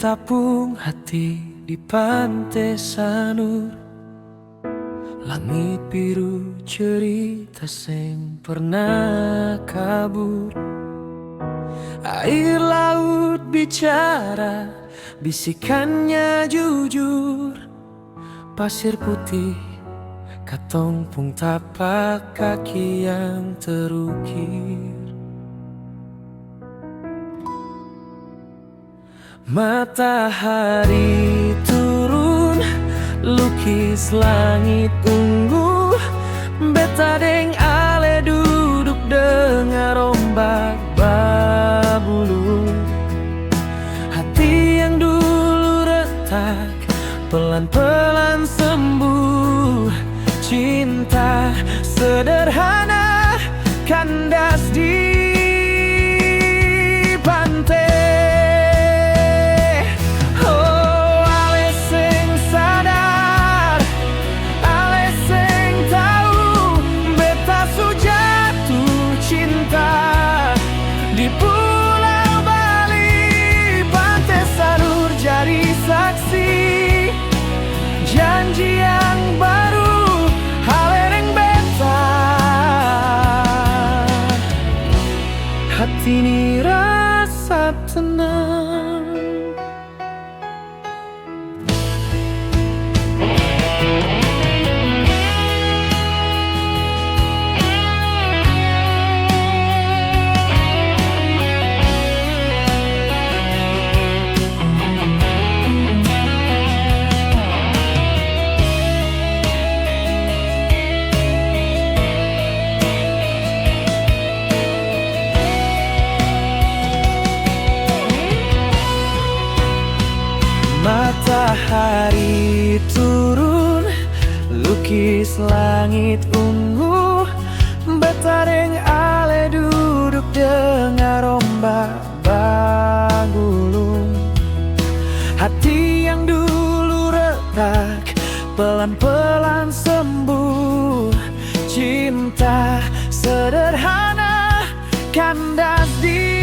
betapung hati di pantai Sanur. Langit biru cerita sing pernah kabur. Air laut bicara, bisikannya jujur. Pasir putih, katong pung tapak kaki yang terukir. Matahari turun, lukis langit ungu. Beta deng ale duduk dengar ombak babulu. Hati yang dulu retak pelan-pelan sembuh. Cinta sederhana kandas di pantai. Janji yang baru, halereng beta. Hati ini rasa tenang. Matahari turun, lukis langit ungu. Beta deng ale duduk dengar ombak bagulung. Hati yang dulu retak pelan-pelan sembuh. Cinta sederhana kandas di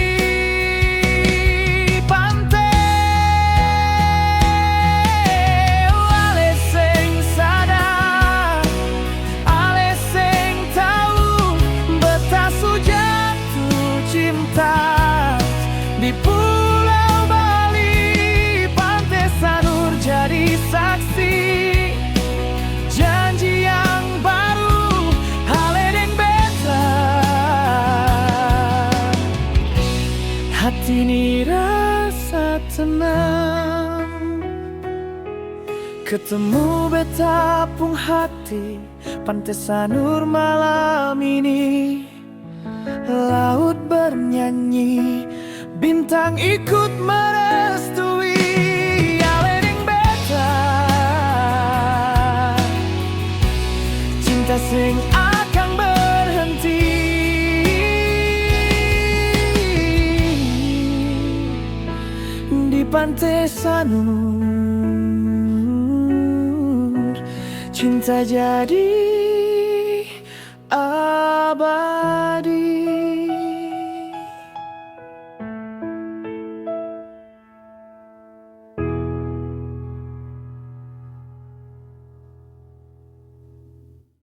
di Pulau Bali. Pantai Sanur jadi saksi janji yang baru, halereng beta. Hati ini rasa tenang. Ketemu betapung hati Pantai Sanur malam ini. Laut bernyanyi, bintang ikut merestui. Halereng beta, cinta sing akan berhenti. Di Pantai Sanur, cinta jadi abadi.